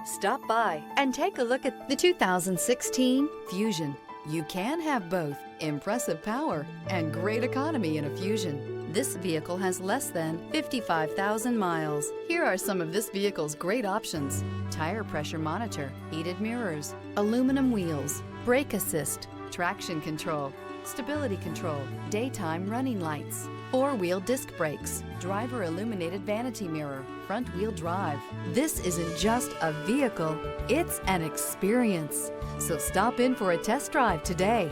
Stop by and take a look at the 2016 Fusion. You can have both impressive power and great economy in a Fusion. This vehicle has less than 55,000 miles. Here are some of this vehicle's great options: tire pressure monitor, heated mirrors, aluminum wheels, brake assist, traction control, stability control, daytime running lights, four-wheel disc brakes, driver illuminated vanity mirror, front-wheel drive. This isn't just a vehicle, it's an experience. So stop in for a test drive today.